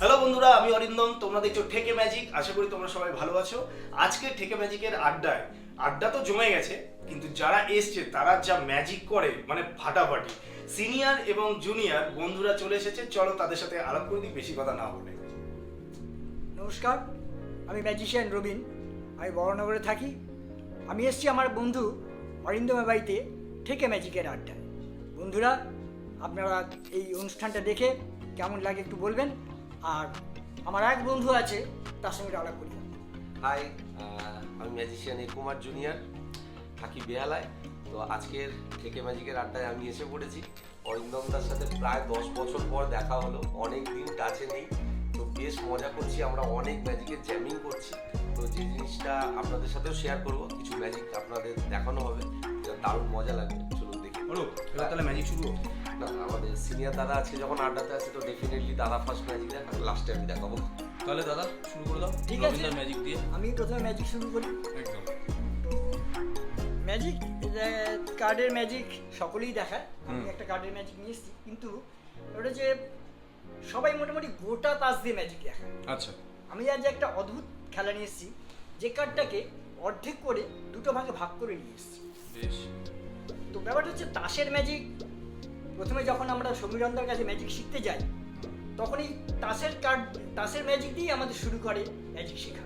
Hello বন্ধুরা, আমি অরিন্দম। তোমরা দেখছো ঠেকে ম্যাজিক। আশা করি তোমরা সবাই ভালো আছো। আজকে ঠেকে ম্যাজিকের আড্ডা তো জমে গেছে, কিন্তু যারা এসছে তারা যা ম্যাজিক করে মানে ফাটাফাটি। সিনিয়র এবং জুনিয়র বন্ধুরা চলে এসেছে, চলো তাদের সাথে আলাপ করে দিই বেশি কথা না বলে। নমস্কার, আমি ম্যাজিশিয়ান রবিন। আমি বড়নগরে থাকি। আমি এসেছি আমার বন্ধু অরিন্দমের বাড়িতে ঠেকে ম্যাজিকের আড্ডায়। বন্ধুরা, আপনারা এই অনুষ্ঠানটা দেখে কেমন লাগে একটু বলবেন। আর আমার এক বন্ধু আছে, তার সঙ্গে আলাপ করি। হাই, আমি ম্যাজিশিয়ান কুমার জুনিয়র, থাকি বেহালায়। তো আজকের ঠেকে ম্যাজিকের আড্ডায় আমি এসে পড়েছি। অরিন্দমদার সাথে প্রায় 10 বছর পর দেখা হলো, অনেক দিন টাচে নেই। তো বেশ মজা করছি, আমরা অনেক ম্যাজিকের জ্যামিং করছি। তো যে জিনিসটা আপনাদের সাথেও শেয়ার করব, কিছু ম্যাজিক আপনাদের দেখানো হবে, দারুণ মজা লাগবে। চলুন দেখি। এবার তাহলে ম্যাজিক শুরু হোক। না, আমাদের সিনিয়র দাদা আছে যখন আড্ডাতে আছে, তো ডেফিনেটলি দাদা ফার্স্ট ম্যাজিক দেখাবে, লাস্টে আমি দেখাবো। তাহলে দাদা শুরু করে দাও। ঠিক আছে, ম্যাজিক দিয়ে আমি প্রথমে ম্যাজিক শুরু করি। একদম। ম্যাজিক, কার্ডের ম্যাজিক সকলেই দেখায়। আমি একটা কার্ডের ম্যাজিক নিয়ে এসেছি, কিন্তু ওটা যে সবাই মোটামুটি গোটা তাস দিয়ে ম্যাজিক দেখায়। আচ্ছা, আমি আজ একটা অদ্ভুত খেলা নিয়ে এসেছি, যে কার্ডটাকে অর্ধেক করে দুটো ভাগে ভাগ করে নিয়ে এসেছি। বেশ। তো ব্যাপারটা হচ্ছে তাসের ম্যাজিক। প্রথমে যখন আমরা সমীরন্দার কাছে ম্যাজিক শিখতে যাই, তখনই তাসের ম্যাজিক দিয়েই আমাদের শুরু করে ম্যাজিক শেখা।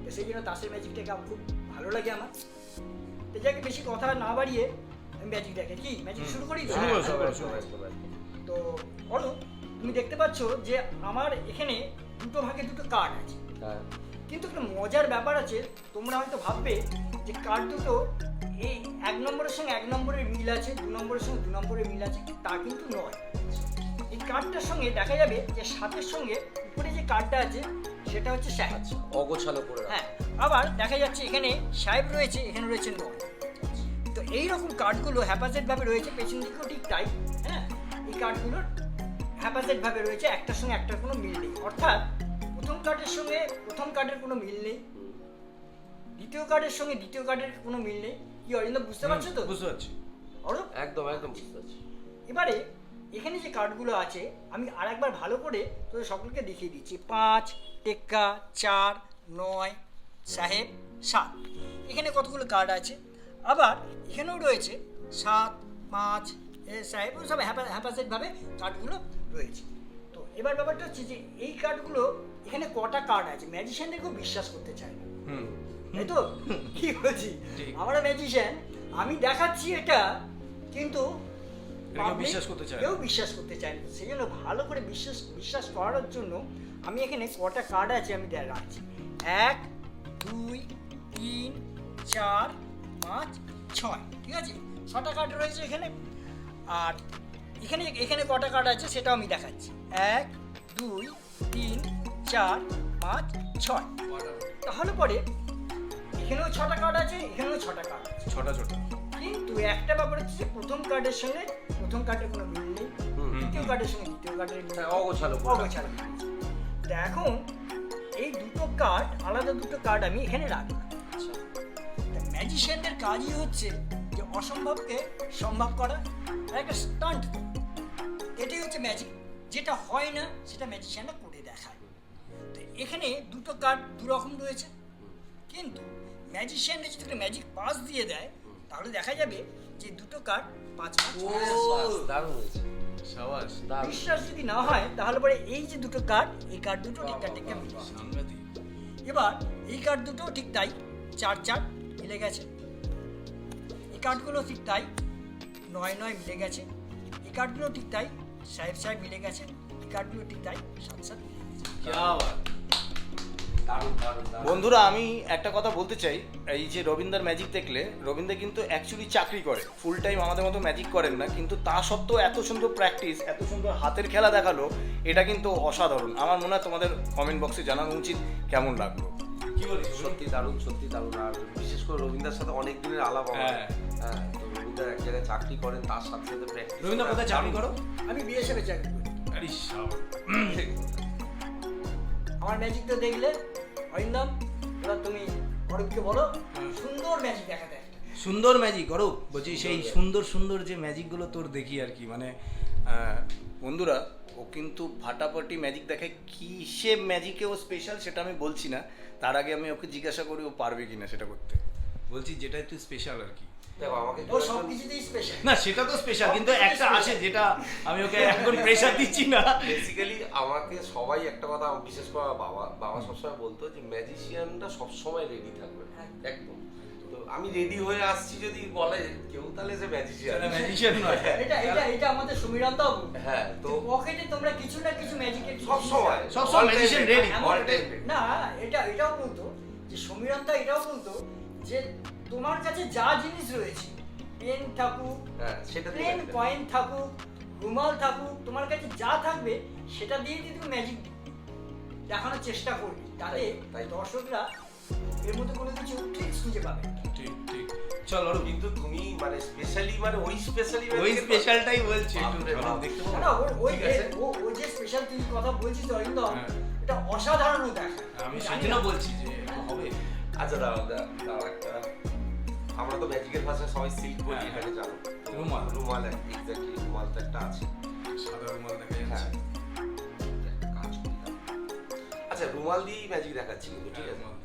তো সেই জন্য তাসের ম্যাজিকটাকে আমার খুব ভালো লাগে আমার। তো যাকে বেশি কথা না বাড়িয়ে আমি ম্যাজিক দেখে কি ম্যাজিক শুরু করি। তো? তো বলো, তুমি দেখতে পাচ্ছ যে আমার এখানে দুটো ভাগে দুটো কার্ড আছে। হ্যাঁ, কিন্তু একটা মজার ব্যাপার আছে, তোমরা হয়তো ভাববে যে কার্ড দুটো এই 1 নম্বরের সঙ্গে 1 নম্বরের মিল আছে, 2 নম্বরের সঙ্গে 2 নম্বরের মিল আছে। তা কিন্তু নয়। এই কার্ডটার সঙ্গে দেখা যাবে যে 7-এর সঙ্গে উপরে যে কার্ডটা আছে সেটা হচ্ছে সাহেব। অগোছালো করে হ্যাঁ, আবার দেখা যাচ্ছে এখানে সাহেব রয়েছে, এখানে রয়েছে 9। তো এইরকম কার্ডগুলো হ্যাপাজেড ভাবে রয়েছে, পেছন দিকেও ঠিক তাই। হ্যাঁ, এই কার্ডগুলোর হ্যাপাজেড ভাবে রয়েছে, একটার সঙ্গে একটার কোনো মিল নেই। অর্থাৎ প্রথম কার্ডের সঙ্গে প্রথম কার্ডের কোনো মিল নেই, দ্বিতীয় কার্ডের সঙ্গে দ্বিতীয় কার্ডের কোনো মিল নেই। কি অরিন্দম, বুঝতে পারছো তো? বুঝতে পারছি। অরূপ, একদম একদম বুঝতে পারছি। এবারে এখানে যে কার্ডগুলো আছে আমি আরেকবার ভালো করে তোদের সকলকে দেখিয়ে দিচ্ছি। 5, টেক্কা, 4, 9, সাহেব, 7। এখানে কতগুলো কার্ড আছে। আবার এখানেও রয়েছে 7, 5, সাহেব, সব হ্যাপাসেটভাবে কার্ডগুলো রয়েছে। তো এবার ব্যাপারটা হচ্ছে যে এই কার্ডগুলো এখানে কটা কার্ড আছে ম্যাজিশিয়ানদেরকেও বিশ্বাস করতে চায় না, তাই তো? কি বলছি, আমরা ম্যাজিশিয়ান, আমি দেখাচ্ছি এটা, কিন্তু বিশ্বাস করতে চায় না। কেউ বিশ্বাস করতে চায় না। সেই জন্য ভালো করে বিশ্বাস করার জন্য আমি এখানে কটা কার্ড আছে আমি রাখছি। 1, 2, 3, 4, 5, 6। ঠিক আছে, 6টা কার্ড রয়েছে এখানে। আর এখানে কটা কার্ড আছে সেটাও আমি দেখাচ্ছি। 1, 2, 3, 4, 5, 6। তাহলে পরে এখানেও 6টা কার্ড আছে, এখানেও 6টা কার্ড আছে। ছোটা ছোটা। কিন্তু একটা ব্যাপার হচ্ছে যে প্রথম কার্ডের সঙ্গে প্রথম কার্ডের কোনো মিল নেই, দ্বিতীয় কার্ডের সঙ্গে দ্বিতীয় কার্ডের মিল নেই। অগোছালো। তো এখন এই দুটো কার্ড, আলাদা দুটো কার্ড আমি এখানে রাখলাম। ম্যাজিশিয়ানদের কাজই হচ্ছে যে অসম্ভবকে সম্ভব করা আর একটা স্টান্ট। এটাই হচ্ছে ম্যাজিক। যেটা হয় না সেটা ম্যাজিশিয়ানরা করে দেখায়। তো এখানে দুটো কার্ড দুরকম রয়েছে, কিন্তু ম্যাজিশিয়ানরা যদি একটা ম্যাজিক পাস দিয়ে দেয় তাহলে দেখা যাবে যে দুটো কার্ড 5 দারুণ হয়েছে। সাবাস। বিশ্বাস যদি না হয় তাহলে পরে এই যে দুটো কার্ড, এই কার্ড দুটো টিকটা মিলে। সাংঘাতিক। এবার এই কার্ড দুটো ঠিক তাই, 4 মিলে গেছে। এই কার্ডগুলো ঠিক তাই, 9 মিলে গেছে। এই কার্ডগুলো ঠিক তাই, সাহেব মিলে গেছে। এই কার্ডগুলো ঠিক তাই, 7 মিলে গেছে। দারুণ দারুণ দারুণ। বন্ধুরা, আমি একটা কথা বলতে চাই। এই যে রবীন্দ্র ম্যাজিক দেখলে, রবীন্দ্র কিন্তু অ্যাকচুয়ালি চাকরি করে, ফুল টাইম আমাদের মতো ম্যাজিক করেন না, কিন্তু তা সত্ত্বেও এত সুন্দর প্র্যাকটিস, এত সুন্দর হাতের খেলা দেখালো, এটা কিন্তু অসাধারণ। আমার মনে হয় তোমাদের কমেন্ট বক্সে জানানো উচিত কেমন লাগলো। কি বলিস? সত্যি দারুণ, সত্যি দারুণ। আর বিশেষ করে রবীন্দ্রের সাথে অনেক দিনের আলাপ আমার। হ্যাঁ। হ্যাঁ, তো রবীন্দ্র এক জায়গায় চাকরি করেন, তার সাথে সাথে প্র্যাকটিস। রবীন্দ্র কোথায় চাকরি করো? আমি বিএসএফে চাকরি করি। আরে সাবাস। আমার ম্যাজিক তো দেখলে অরিন্দম, এবার তুমি অরূপকে বলো সুন্দর ম্যাজিক দেখাতে একটা। সুন্দর ম্যাজিক অরূপ, বলছি সেই সুন্দর সুন্দর যে ম্যাজিকগুলো তোর দেখি আর কি, মানে বন্ধুরা ও কিন্তু ফাটাফাটি ম্যাজিক দেখায়। কিসে ম্যাজিকে ও স্পেশাল সেটা আমি বলছি না, তার আগে আমি ওকে জিজ্ঞাসা করি ও পারবে কিনা সেটা করতে। বলছি যেটা একটু স্পেশাল আর কি। দেখো আমাকে ও সব কিছুতেই স্পেশাল। না সেটা তো স্পেশাল, কিন্তু একটা আছে যেটা আমি ওকে এখন প্রেশার দিচ্ছি না। বেসিক্যালি আমাকে সবাই একটা কথা, বিশেষ করে আমার বাবা সবসময় বলতো যে ম্যাজিশিয়ানরা সবসময় রেডি থাকবে, একদম। তো আমি রেডি হয়ে আসছি যদি বলে কেউ, তাহলে যে ম্যাজিশিয়ান। ম্যাজিশিয়ান নয়। এটা আমাদের সমীরণদাও বলতো। হ্যাঁ, তো পকেটে তোমরা কিছু না কিছু ম্যাজিকের সবসময় সবসময় magician ready, all time ready। না এটাও বলতো যে সমীরণদা এটাও বলতো যে তোমার কাছে যা জিনিস রয়েছে, পেন থাকুক, হ্যাঁ, সেটা দিয়ে পেন magic। কয়েন থাকুক, রুমাল থাকুক, তোমার কাছে যা থাকবে সেটা দিয়ে তুমি ম্যাজিক দেখানোর চেষ্টা করবে, তাহলে তাই। দর্শকরা এর মধ্যে কোনো কিছু ট্রিক্স খুঁজে পাবে। ঠিক ঠিক। চল অরূপ, কিন্তু তুমি মানে স্পেশালি, মানে ওই স্পেশালি ওই স্পেশালটাই বলছি, একটু বাপরে ঝলক বাপ। দেখতে না, পাবো? না, ওই ঠিক আছে। ও যে স্পেশাল তুমি কথা বলছিস অরিন্দম, হ্যাঁ। এটা অসাধারণ দেখা। আমি জানি সেজন্য না। বলছি যে হবে। আচ্ছা দাঁড়াও একটা, আমরা তো ম্যাজিকের ভাষায় সবাই সিল্ক বলি, হ্যাঁ, এখানে জানো তো রুমাল। রুমাল এক্স্যাক্টলি, রুমাল তো একটা আছে। সাদা রুমাল দেখা হ্যাঁ, যাচ্ছে। একটা কাজ করি না। আচ্ছা, রুমাল দিয়েই ম্যাজিক দেখাচ্ছি কিন্তু, ঠিক আছে? রুমাল।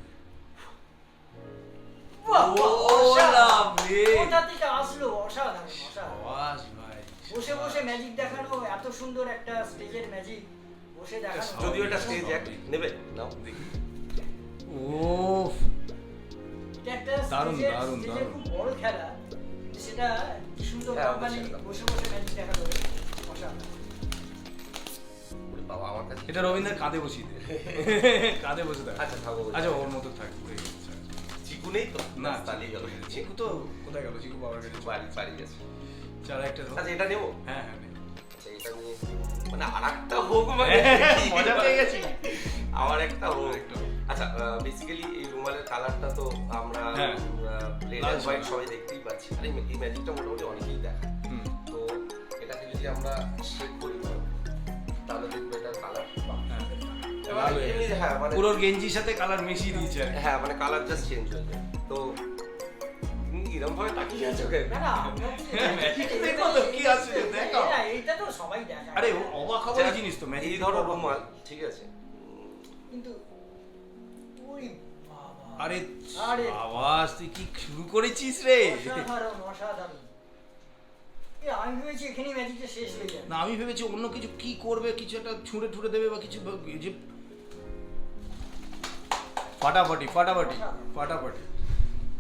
বাহ, বাহ, অসাধারণ। রে। কোথা থেকে আসলো? অসাধারণ, অসাধারণ। আওয়াজ ভাই। বসে বসে ম্যাজিক দেখানো, এত সুন্দর একটা স্টেজের ম্যাজিক বসে দেখানো। যদিও এটা স্টেজ অ্যাক্ট নেবে নাও। দেখি। ওফ, এটা একটা দারুণ, স্টেজের দারুণ, দারুণ। খুব বড় খেলা, সেটা কি সুন্দর হ্যাঁ, কোম্পানি সেটা। বসে বসে ম্যাজিক দেখানো, অসাধারণ। ওরে বাবা, আমার কাছে এটা রবীন্দ্রের কাঁধে বসিয়ে দে। কাঁধে বসে থাক। আচ্ছা থাকো। আচ্ছা ওর মতো থাক। হয়ে গেছে। চিকু নেই তো? না, তাহলেই গেল। চিকু তো কোথায় গেল? চিকু বাবার কাছে বাড়ি গেছে। চল একটা দাও। আচ্ছা, এটা নেবো? হ্যাঁ হ্যাঁ নে। আচ্ছা, এটা নিয়ে মানে আরেকটা হোক, মানে মজা পেয়ে গেছি। আমার একটা হোক। আরেকটা হোক। আচ্ছা, বেসিক্যালি এই রুমালের কালারটা তো আমরা হ্যাঁ। রেড লাল এন্ড হোয়াইট সাদা। সবাই দেখতেই পাচ্ছি। আর এই ম্যাজিকটা মোটামুটি অনেকেই দেখায়। হুম। তো এটাকে যদি আমরা শেড করি তাহলে দেখবো এটার কালার। হ্যাঁ। এবার ভালো হয়ে এমনি গেছে। হ্যাঁ, মানে পুরো গেঞ্জির সাথে কালার মিশিয়ে দিয়েছে আর কি। হ্যাঁ, মানে কালার জাস্ট চেঞ্জ হয়ে যায়। তো তুমি কিরম ভাবে তাকিয়ে আছো কেন? না, না, আমরা কি- হ্যাঁ, ম্যাজিক দেখো তো, কি আছে, দেখো। এইটা তো সবাই দেখায়। আরে ও অবাক হবার জিনিস তো ম্যাজিক। এই ধরো রুমাল, ঠিক আছে? কিন্তু ওরে বাবা, আরে আরে। আওয়াজ, তুই কি শুরু করেছিস রে? অসাধারণ, অসাধারণ। আমি ভেবেছি এখানেই ম্যাজিকটা শেষ হয়ে যায়। না আমি ভেবেছি অন্য কিছু কি করবে, কিছু একটা ছুঁড়ে ঠুড়ে দেবে বা কিছু যে ফাটাফাটি ফাটাফাটি ফাটাফাটি।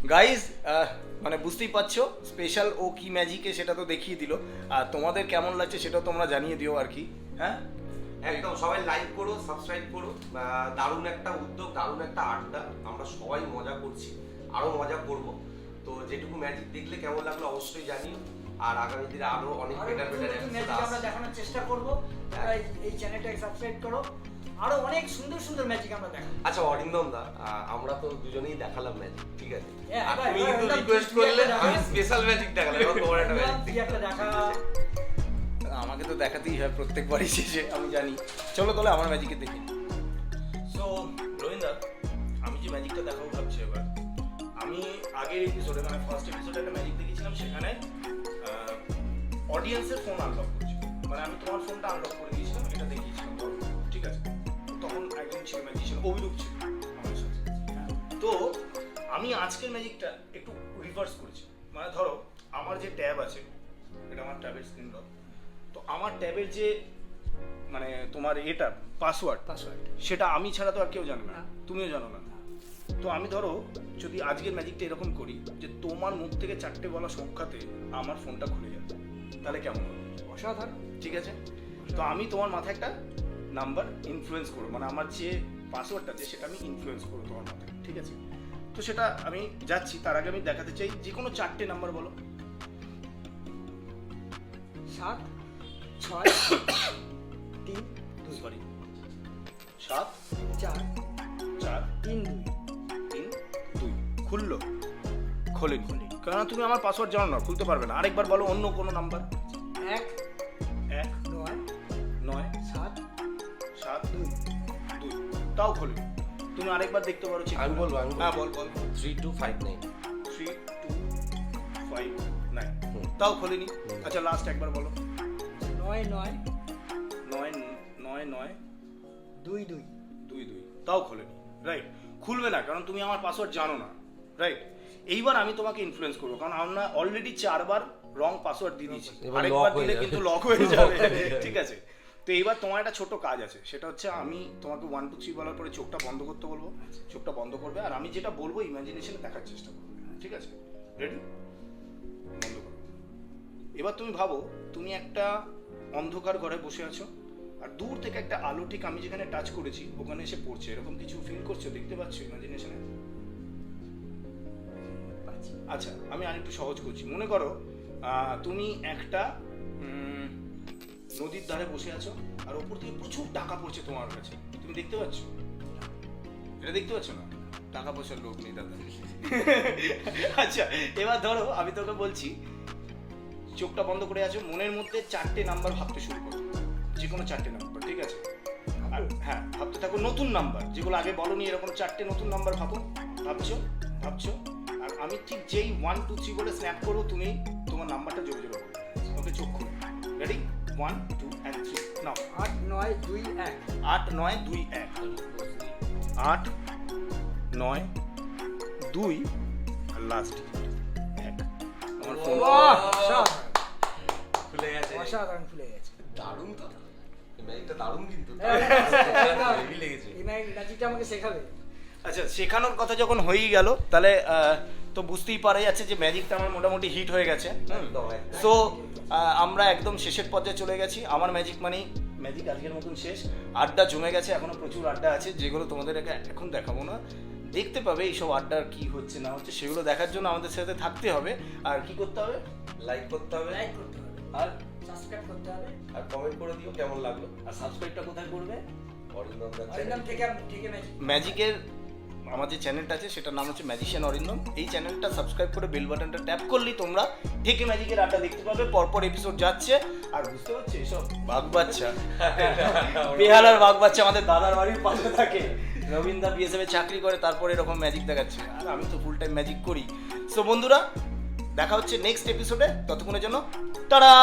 গাইজ মানে বুঝতেই পারছো স্পেশাল ও কি ম্যাজিকে সেটা তো দেখিয়ে দিল, আর তোমাদের কেমন লাগছে সেটাও তোমরা জানিয়ে দিও আর কি। হ্যাঁ, একদম সবাই লাইক করো, সাবস্ক্রাইব করো। দারুণ একটা উদ্যোগ, দারুণ একটা আড্ডা। আমরা সবাই মজা করছি, আরো মজা করব। তো যেটুকু ম্যাজিক দেখলে কেমন লাগলো অবশ্যই জানিও। আর আগামী দিনে আরো অনেক আরো বেটার নতুন বেটার নতুন এপিসোড ম্যাজিক আমরা আসছে। দেখানোর চেষ্টা করব। তোমরা এই চ্যানেলটাকে সাবস্ক্রাইব করো, আরো অনেক সুন্দর সুন্দর ম্যাজিক আমরা দেখাবো। আচ্ছা অরিন্দম দা, আমরা তো দুজনেই দেখালাম ম্যাজিক, ঠিক আছে? হ্যাঁ, আর এবার- তুমি এবার কিন্তু একদম রিকোয়েস্ট তুই করলে একটা আমি দেখা। স্পেশাল ম্যাজিক দেখালাম, এবার তোমার একটা ম্যাজিক কি একটা দেখা। আমাকে তো দেখাতেই হয় প্রত্যেকবারই শেষে, আমি জানি। চলো তাহলে আমার ম্যাজিকে দেখি। সো রবীন্দ্র, আমি যে ম্যাজিকটা দেখাবো ভাবছি এবার, আমি আগের এপিসোডে মানে ফার্স্ট এপিসোডে একটা ম্যাজিক দেখেছিলাম, সেখানে অডিয়েন্সের ফোন আনলক করছিল, মানে আমি তোমার ফোনটা আনলক করে দিয়েছিলাম, এটা দেখিয়েছিলাম ধরো, ঠিক আছে? তখন একজন ছিল ম্যাজিশিয়ান, অভিরূপ ছিল আমার সাথে। তো আমি আজকের ম্যাজিকটা একটু রিভার্স করেছি, মানে ধরো আমার যে ট্যাব আছে, এটা আমার ট্যাবের স্ক্রিন লক, তো আমার ট্যাবের যে মানে তোমার এটা পাসওয়ার্ড সেটা আমি ছাড়া তো আর কেউ জানে না, তুমিও জানো না। তো আমি ধরো যদি আজকের ম্যাজিকটা এরকম করি যে তোমার মুখ থেকে 4টে বলা সংখ্যাতে আমার ফোনটা খুলে যাবে, তাহলে কেমন হবে? অসাধারণ। ঠিক আছে? তো আমি তোমার মাথায় একটা নাম্বার ইনফ্লুয়েন্স করবো, মানে আমার যে পাসওয়ার্ডটা আছে সেটা আমি ইনফ্লুয়েন্স করবো তোমার মাথায়, ঠিক আছে? তো সেটা আমি যাচ্ছি, তার আগে আমি দেখাতে চাই যে কোনো 4টে নাম্বার বলো। 7 6 3 সরি, 7 4 4 3 2। 3 2 খুললো, খোলেনি, কেননা তুমি আমার পাসওয়ার্ড জানো না, খুলতে পারবে না। আরেকবার বলো অন্য কোনো নাম্বার। 1 1 9 9 7 7 2 2 তাও খোলেনি। তুমি আরেকবার দেখতে পারো, চেক আমি বলবো, আমি হ্যাঁ বল বল। 3259। 3 2 5 9 তাও খোলেনি। আচ্ছা লাস্ট একবার বলো। 9 9 9 9 9 2 2 2 2 তাও খোলেনি, রাইট? খুলবে না কারণ তুমি আমার পাসওয়ার্ড জানো না, রাইট? এইবার আমি তোমাকে ইনফ্লুয়েন্স করবো কারণ আমরা অলরেডি 4 বার রং পাসওয়ার্ড দিয়ে দিয়েছি, এবার আরেকবার lock হয়ে দিলে যাবে। কিন্তু লক হয়ে যাবে। ঠিক আছে, তো এইবার তোমার একটা ছোট কাজ আছে, সেটা হচ্ছে আমি তোমাকে 1 2 3 বলার পরে চোখটা বন্ধ করতে বলবো, চোখটা বন্ধ করবে আর আমি যেটা বলবো ইমাজিনেশনে দেখার চেষ্টা করবে, ঠিক আছে? রেডি? বন্ধ করো। এবার তুমি ভাবো তুমি একটা অন্ধকার ঘরে বসে আছো আর দূর থেকে একটা আলো ঠিক আমি যেখানে টাচ করেছি ওখানে এসে পড়ছে, এরকম কিছু ফিল করছো, দেখতে পাচ্ছ ইমাজিনেশনে? আচ্ছা আমি আরেকটু সহজ করছি, মনে করো তুমি একটা নদীর ধারে বসে আছো আর ওপর থেকে প্রচুর টাকা পড়ছে তোমার কাছে, তুমি দেখতে পাচ্ছ? এটা দেখতে পাচ্ছ না? টাকা পয়সার লোক নেই দাদা। আচ্ছা এবার ধরো আমি তোকে বলছি চোখটা বন্ধ করে আছো, মনের মধ্যে 4টে নাম্বার ভাবতে শুরু করো, যে কোনো 4টে নাম্বার, ঠিক আছে? আর হ্যাঁ ভাবতে থাকো নতুন নাম্বার, যেগুলো আগে বলনি, এরকম 4টে নতুন নাম্বার ভাবো, ভাবছো আর আমি ঠিক যেই 1 2 3 বলে স্ন্যাপ করবো তুমি তোমার নাম্বারটা জোরে জোরে বলবে, ওকে? চোখ খুলো, ready? 1 2 and 3 now. 8 9 2 1 8 9 2 1 8 9 2 R last 1। আমার ফোন খুলে গেছে। অসাধারণ খুলে গেছে। দারুণ তো, এই ম্যাজিকটা দারুণ কিন্তু। হেভি লেগেছে। এই ম্যাজিকটা আমাকে শেখাবে। আচ্ছা শেখানোর কথা যখন হয়েই গেল তাহলে তো বুঝতেই পারা যাচ্ছে যে ম্যাজিকটা আমার মোটামুটি হিট হয়ে গেছে। একদম, একদম। সো আমরা একদম শেষের পর্যায়ে চলে গেছি। আমার ম্যাজিক ম্যাজিক আজকের মতন শেষ। আড্ডা জমে গেছে, এখনো প্রচুর আড্ডা আছে যেগুলো তোমাদের এখন দেখাবো না, দেখতে পাবে এইসব আড্ডার কি হচ্ছে না হচ্ছে, সেগুলো দেখার জন্য আমাদের সাথে থাকতে হবে। আর কি করতে হবে? লাইক করতে হবে, লাইক করতে হবে আর সাবস্ক্রাইব করতে হবে আর কমেন্ট করে দিও কেমন লাগলো। আর সাবস্ক্রাইবটা কোথায় করবে? অরিন্দম দা অরিন্দম থেকে ম্যাজিক। ম্যাজিকের আমার যে চ্যানেলটা আছে সেটার নাম হচ্ছে ম্যাজিশিয়ান অরিন্দম। এই চ্যানেলটা সাবস্ক্রাইব করে বেল বাটনটা ট্যাপ করলেই তোমরা ঠেকে ম্যাজিকের আড্ডা দেখতে পাবে, পরপর এপিসোড যাচ্ছে। আর বুঝতে পারছি এসব বাঘ বাচ্চা, বেহালার বাঘ বাচ্চা আমাদের দাদার বাড়ির পাশে থাকে, রবীন্দ্র বিএসএফ এ চাকরি করে, তারপরে এরকম ম্যাজিক দেখাচ্ছে, আর আমি তো ফুল টাইম ম্যাজিক করি। সো বন্ধুরা দেখা হচ্ছে নেক্সট এপিসোডে, ততক্ষণের জন্য টাটা।